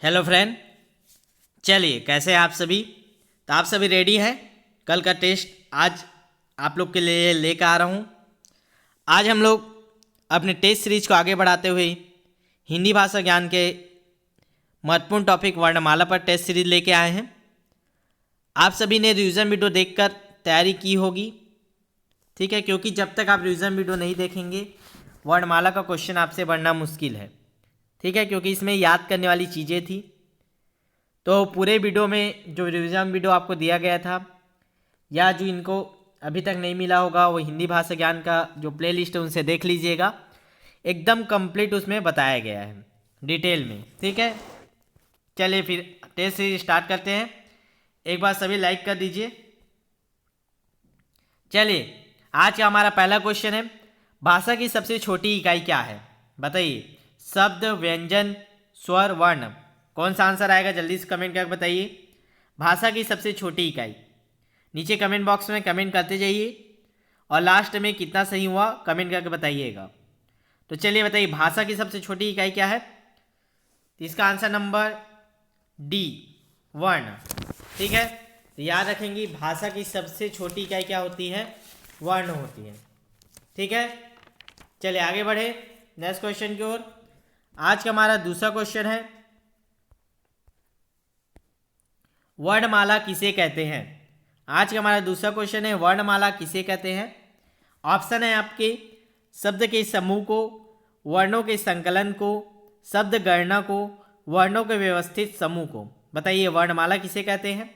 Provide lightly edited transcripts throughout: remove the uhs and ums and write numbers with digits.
Hello friend, चलिए कैसे हैं आप सभी। तो आप सभी रेडी हैं? कल का टेस्ट आज आप लोग के लिए लेकर आ रहा हूँ। आज हम लोग अपने टेस्ट सीरीज को आगे बढ़ाते हुए हिंदी भाषा ज्ञान के महत्वपूर्ण टॉपिक वर्णमाला पर टेस्ट सीरीज लेके आए हैं। आप सभी ने रिवीजन वीडियो देखकर तैयारी की होगी, ठीक है, क्योंकि जब तक आप रिवीजन वीडियो नहीं देखेंगे वर्णमाला का क्वेश्चन आपसे बनना मुश्किल है, ठीक है, क्योंकि इसमें याद करने वाली चीज़ें थी। तो पूरे वीडियो में जो रिवीजन वीडियो आपको दिया गया था या जो इनको अभी तक नहीं मिला होगा वो हिंदी भाषा ज्ञान का जो प्लेलिस्ट है उनसे देख लीजिएगा। एकदम कंप्लीट उसमें बताया गया है डिटेल में, ठीक है। चलिए फिर टेस्ट सीरीज स्टार्ट करते हैं। एक बार सभी लाइक कर दीजिए। चलिए आज का हमारा पहला क्वेश्चन है, भाषा की सबसे छोटी इकाई क्या है? बताइए। शब्द, व्यंजन, स्वर, वर्ण। कौन सा आंसर आएगा जल्दी से कमेंट करके बताइए। भाषा की सबसे छोटी इकाई नीचे कमेंट बॉक्स में कमेंट करते जाइए और लास्ट में कितना सही हुआ कमेंट करके बताइएगा। तो चलिए बताइए भाषा की सबसे छोटी इकाई क्या है? तो इसका आंसर नंबर डी, वर्ण, ठीक है। तो याद रखेंगे भाषा की सबसे छोटी इकाई क्या होती है? वर्ण होती है, ठीक है। चलिए आगे बढ़े नेक्स्ट क्वेश्चन की ओर। आज का हमारा दूसरा क्वेश्चन है, वर्णमाला किसे कहते हैं? आज का हमारा दूसरा क्वेश्चन है, वर्णमाला किसे कहते हैं? ऑप्शन है आपके शब्द के समूह को, वर्णों के संकलन को, शब्द गणना को, वर्णों के व्यवस्थित समूह को। बताइए वर्णमाला किसे कहते हैं?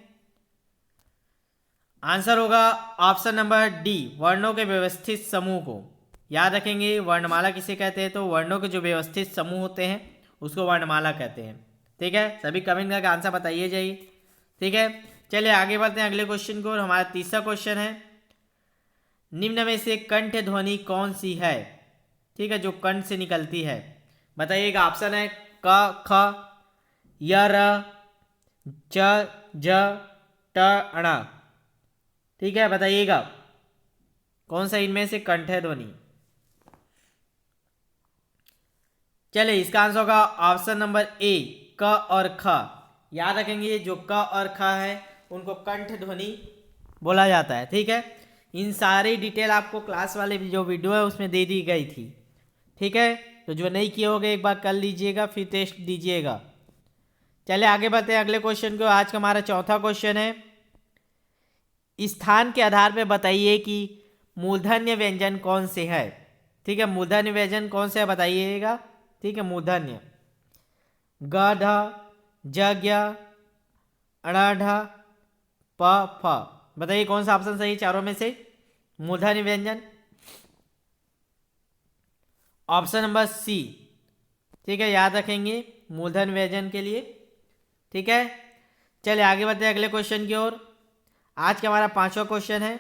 आंसर होगा ऑप्शन नंबर डी, वर्णों के व्यवस्थित समूह को। याद रखेंगे वर्णमाला किसे कहते हैं? तो वर्णों के जो व्यवस्थित समूह होते हैं उसको वर्णमाला कहते हैं, ठीक है। सभी कमेंट करके आंसर बताइए जाइए, ठीक है। चलिए आगे बढ़ते हैं अगले क्वेश्चन को। और हमारा तीसरा क्वेश्चन है, निम्न में से कंठ ध्वनि कौन सी है? ठीक है, जो कंठ से निकलती है। बताइएगा। ऑप्शन है क, ख, य, र, च, ज, ट, ण, ठीक है। बताइएगा कौन सा इनमें से कंठ है ध्वनि? चलिए इसका आंसर होगा ऑप्शन नंबर ए, क और ख। याद रखेंगे जो क और ख है उनको कंठ ध्वनि बोला जाता है, ठीक है। इन सारी डिटेल आपको क्लास वाले जो वीडियो है उसमें दे दी गई थी, ठीक है। तो जो नहीं किए होंगे एक बार कर लीजिएगा, फिर टेस्ट दीजिएगा। चलिए आगे बढ़ते हैं अगले क्वेश्चन को। आज का हमारा चौथा क्वेश्चन है, स्थान के आधार पर बताइए कि मूर्धन्य व्यंजन कौन से है? ठीक है, मूर्धन्य व्यंजन कौन से है बताइएगा, ठीक है। मूर्धन्य ग, ढ, ज, अण, ढ, प, फ। बताइए कौन सा ऑप्शन सही चारों में से? मूर्धन्य व्यंजन ऑप्शन नंबर सी, ठीक है। याद रखेंगे मूर्धन्य व्यंजन के लिए, ठीक है। चलिए आगे बढ़ते हैं अगले क्वेश्चन की ओर। आज का हमारा पांचवा क्वेश्चन है,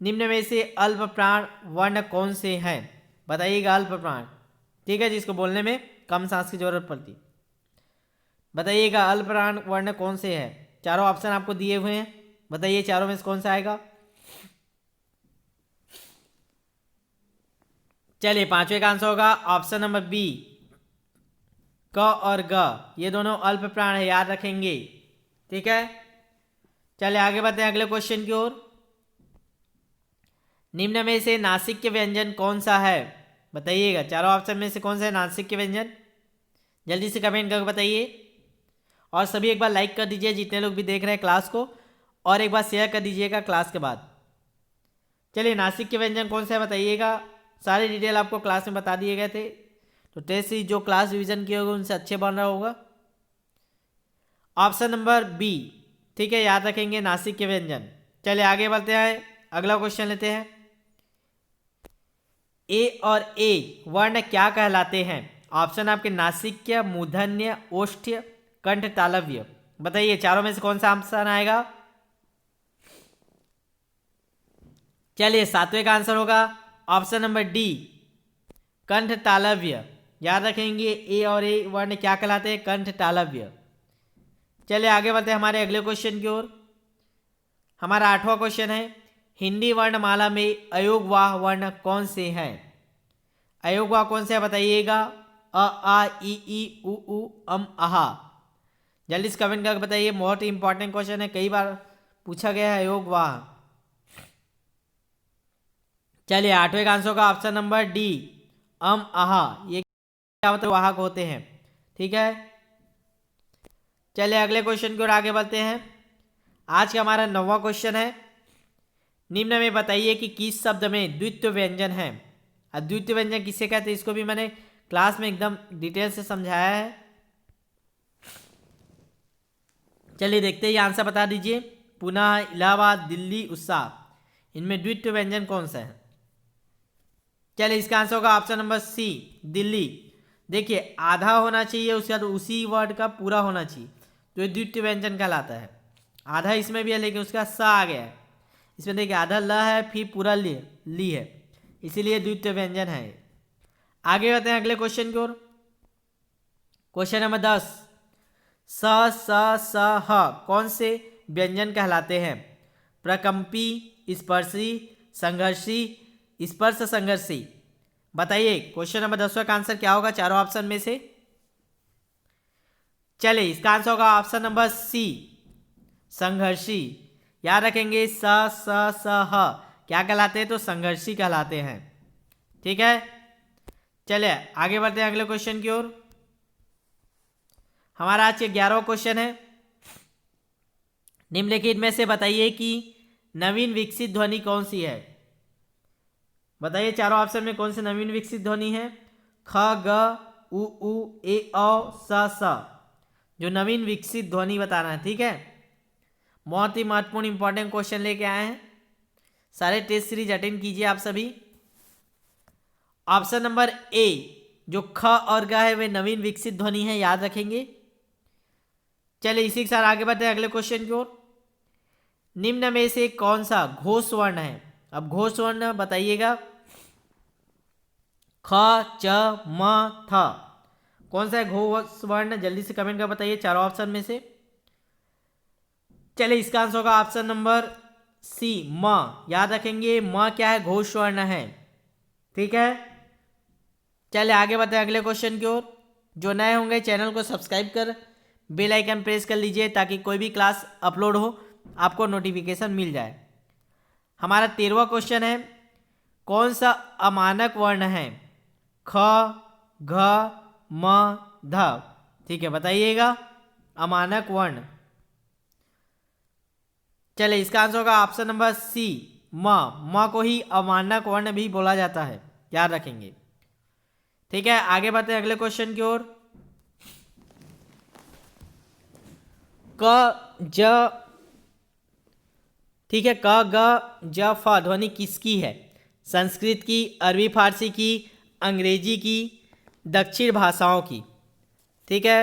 निम्न में से अल्प प्राण वर्ण कौन से हैं? बताइएगा अल्प प्राण, ठीक है, जिसको बोलने में कम सांस की जरूरत पड़ती। बताइएगा अल्प प्राण वर्ण कौन से हैं? चारों ऑप्शन आपको दिए हुए हैं, बताइए चारों में से कौन सा आएगा? चलिए पांचवे का आंसर होगा ऑप्शन नंबर बी, क और ग, ये दोनों अल्प प्राण है, याद रखेंगे, ठीक है। चलिए आगे बढ़ते हैं अगले क्वेश्चन की ओर। निम्न में से नासिक व्यंजन कौन सा है? बताइएगा चारों ऑप्शन में से कौन सा है नासिक व्यंजन? जल्दी से कमेंट करके बताइए और सभी एक बार लाइक कर दीजिए जितने लोग भी देख रहे हैं क्लास को, और एक बार शेयर कर दीजिएगा क्लास के बाद। चलिए नासिक के व्यंजन कौन सा है बताइएगा। सारे डिटेल आपको क्लास में बता दिए गए थे, तो टेस्ट सीरीज जो क्लास रिवीजन किए होगा उनसे अच्छे बन रहा होगा। ऑप्शन नंबर बी, ठीक है, याद रखेंगे नासिक के व्यंजन। चलिए आगे बढ़ते हैं अगला क्वेश्चन लेते हैं, ए और ए वर्ण क्या कहलाते हैं? ऑप्शन आपके नासिक्य, मूर्धन्य, ओष्ठ्य, कंठ, तालव्य। बताइए चारों में से कौन सा ऑप्शन आएगा? चलिए सातवें का आंसर होगा ऑप्शन नंबर डी, कंठ तालव्य। याद रखेंगे ए और ए वर्ण क्या कहलाते हैं? कंठ तालव्य। चलिए आगे बढ़ते हैं हमारे अगले क्वेश्चन की ओर। हमारा आठवां क्वेश्चन है, हिंदी वर्णमाला में अयोगवाह वर्ण कौन से हैं? अयोगवाह कौन से है बताइएगा? अ, आ, इ, उ, अम, अहा। जल्दी से कमेंट करके बताइए, बहुत ही इंपॉर्टेंट क्वेश्चन है, कई बार पूछा गया है योग वाह। चलिए 8वें का आंसर का ऑप्शन नंबर डी, आहा, ये क्या मतलब वाहक होते हैं। ठीक है, चलिए अगले क्वेश्चन की ओर आगे बढ़ते हैं। आज का हमारा 9वां क्वेश्चन है, निम्न में बताइए कि किस शब्द में द्वित्व व्यंजन है। अद्वितीय व्यंजन किसे कहते हैं, इसको भी मैंने क्लास में एकदम डिटेल से समझाया है। चलिए देखते हैं, आंसर बता दीजिए। पुणे, इलाहाबाद, दिल्ली, उड़ीसा, इनमें द्वित्व व्यंजन कौन सा है। चलिए इसका आंसर होगा ऑप्शन नंबर सी, दिल्ली। देखिए आधा होना चाहिए, उसके बाद उसी वर्ड का पूरा होना चाहिए, तो ये द्वितीय व्यंजन कहलाता है। आधा इसमें भी है लेकिन उसका स आ गया है, इसमें देखिए आधा ल है फिर पूरा ली है, इसीलिए द्वितीय व्यंजन है। आगे बढ़ते हैं अगले क्वेश्चन की ओर। क्वेश्चन नंबर 10, स स ह कौन से व्यंजन कहलाते हैं। प्रकंपी, स्पर्शी, संघर्षी, स्पर्श संघर्षी। बताइए क्वेश्चन नंबर 10 का आंसर क्या होगा चारों ऑप्शन में से। चलिए इसका आंसर होगा ऑप्शन नंबर सी, संघर्षी। याद रखेंगे स ह क्या कहलाते हैं, तो संघर्षी कहलाते हैं। ठीक है, चलिए आगे बढ़ते हैं अगले क्वेश्चन की ओर। हमारा आज के 11वां क्वेश्चन है, निम्नलिखित में से बताइए कि नवीन विकसित ध्वनि कौन सी है। बताइए चारों ऑप्शन में कौन सी नवीन विकसित ध्वनि है। ख, ग, उ, ए, औ, स। जो नवीन विकसित ध्वनि बताना है। ठीक है, बहुत ही महत्वपूर्ण इंपॉर्टेंट क्वेश्चन लेके आए हैं, सारे टेस्ट सीरीज अटेंड कीजिए आप सभी। ऑप्शन नंबर ए, जो ख और ग है वे नवीन विकसित ध्वनि है, याद रखेंगे। चलिए इसी के साथ आगे बढ़ते हैं अगले क्वेश्चन की ओर। निम्न में से कौन सा घोष वर्ण है। अब घोष वर्ण बताइएगा। ख, च, म, थ, कौन सा है घोष वर्ण, जल्दी से कमेंट कर बताइए चारों ऑप्शन में से। चलिए इसका आंसर होगा ऑप्शन नंबर सी, म। याद रखेंगे म क्या है, घोष वर्ण है। ठीक है, चलिए आगे बढ़ते हैं अगले क्वेश्चन की ओर। जो नए होंगे चैनल को सब्सक्राइब कर बेल आइकन प्रेस कर लीजिए ताकि कोई भी क्लास अपलोड हो आपको नोटिफिकेशन मिल जाए। हमारा 13वां क्वेश्चन है, कौन सा अमानक वर्ण है। ख, घ, म, ध। ठीक है, बताइएगा अमानक वर्ण। चलिए इसका आंसर होगा ऑप्शन नंबर सी, म को ही अमानक वर्ण भी बोला जाता है, याद रखेंगे। ठीक है, आगे बढ़ते हैं अगले क्वेश्चन की ओर। क, ज, ठीक है, क, ग, ज, फ ध्वनि किसकी है। संस्कृत की, अरबी फारसी की, अंग्रेजी की, दक्षिण भाषाओं की। ठीक है,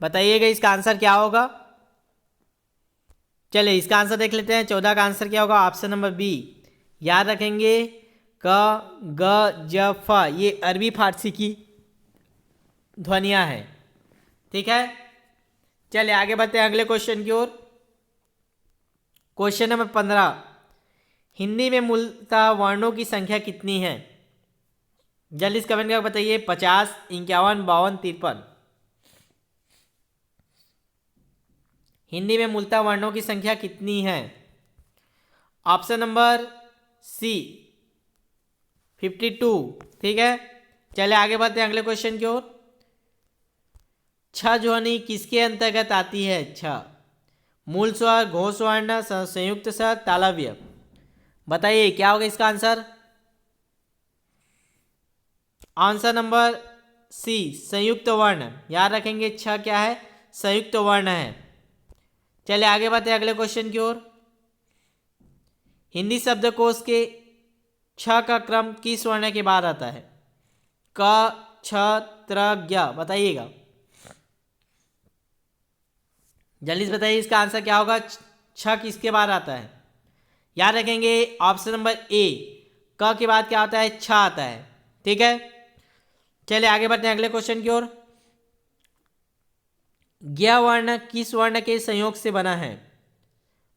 बताइएगा इसका आंसर क्या होगा। चलिए इसका आंसर देख लेते हैं। 14 का आंसर क्या होगा, ऑप्शन नंबर बी। याद रखेंगे क, ग, ज, फ ये अरबी फारसी की ध्वनियां हैं। ठीक है, चलिए आगे बढ़ते हैं अगले क्वेश्चन की ओर। क्वेश्चन नंबर 15, हिंदी में मूलतः वर्णों की संख्या कितनी है। जल्दी से कमेंट करके बताइए। 50, 51, 52, 53। हिंदी में मूलतः वर्णों की संख्या कितनी है। Option number C, 52। ठीक है, चलिए आगे बढ़ते हैं अगले क्वेश्चन की ओर। छ ध्वनि किसके अंतर्गत आती है। छ, मूल स्वर, घोष वर्ण, संयुक्त स्वर, तालव्य। बताइए क्या होगा इसका आंसर। आंसर नंबर सी, संयुक्त वर्ण। याद रखेंगे छ क्या है, संयुक्त वर्ण है। चलिए आगे बढ़ते हैं अगले क्वेश्चन की ओर। हिंदी शब्दकोश के छ का क्रम किस वर्ण के बाद आता है। क, छ, त्र, ज्ञ। बताइएगा, जल्दी से बताइए इसका आंसर क्या होगा। छ किसके बाद आता है। याद रखेंगे ऑप्शन नंबर ए, क के बाद क्या आता है, छ आता है। ठीक है, चलिए आगे बढ़ते हैं अगले क्वेश्चन की ओर। ज्ञ वर्ण किस वर्ण के संयोग से बना है।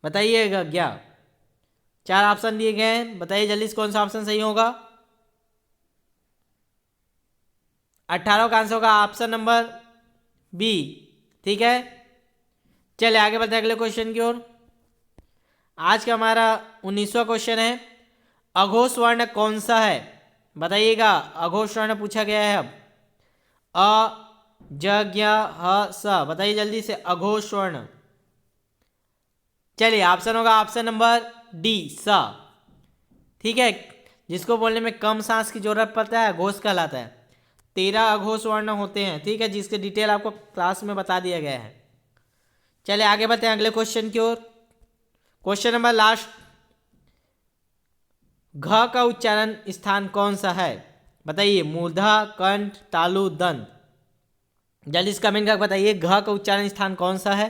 बताइएगा ज्ञ। 4 ऑप्शन दिए गए हैं, बताइए जल्दी से कौन सा ऑप्शन सही होगा। 18 का आंसर होगा ऑप्शन नंबर बी। ठीक है, चलिए आगे बढ़ते हैं अगले क्वेश्चन की ओर। आज का हमारा 19वां क्वेश्चन है, अघोष वर्ण कौन सा है? बताइएगा, अघोष वर्ण पूछा गया है। अब अ ज ज्ञ ह स, बताइए जल्दी से अघोष वर्ण। चलिए ऑप्शन होगा ऑप्शन नंबर डी स। ठीक है, जिसको बोलने में कम सांस की जरूरत पड़ता है अघोष कहलाता है। 13 अघोष वर्ण होते हैं, ठीक है, जिसके डिटेल आपको क्लास में बता दिया गया है। चलिए आगे बढ़ते हैं अगले क्वेश्चन की ओर। क्वेश्चन नंबर लास्ट, घ का उच्चारण स्थान कौन सा है? बताइए, मूर्धा, कंठ, तालु, दंत। जल्दी से कमेंट करके बताइए घ का उच्चारण स्थान कौन सा है।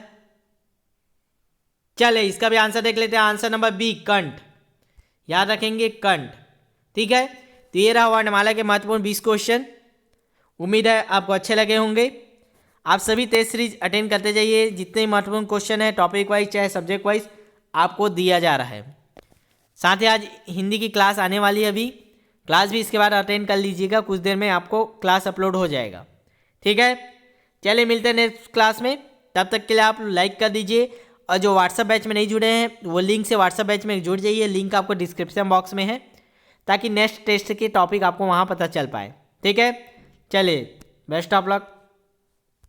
चलिए इसका भी आंसर देख लेते हैं। आंसर नंबर बी, कंठ। याद रखेंगे कंठ। ठीक है, तो ये रहा वर्णमाला के महत्वपूर्ण 20 क्वेश्चन। उम्मीद है आपको अच्छे लगे होंगे। आप सभी टेस्ट सीरीज अटेंड करते जाइए। जितने महत्वपूर्ण क्वेश्चन है टॉपिक वाइज चाहे सब्जेक्ट वाइज आपको दिया जा रहा है। साथ ही आज हिंदी की क्लास आने वाली है, अभी क्लास भी इसके बाद अटेंड कर लीजिएगा। कुछ देर में आपको क्लास अपलोड हो जाएगा। ठीक है, चलिए मिलते हैं नेक्स्ट क्लास में। तब तक के लिए आप लाइक कर दीजिए, और जो व्हाट्सएप बैच में नहीं जुड़े हैं वो लिंक से व्हाट्सएप बैच में जुड़ जाइए। लिंक आपको डिस्क्रिप्शन बॉक्स में है, ताकि नेक्स्ट टेस्ट के टॉपिक आपको वहाँ पता चल पाए। ठीक है, चलिए बेस्ट ऑफ लक।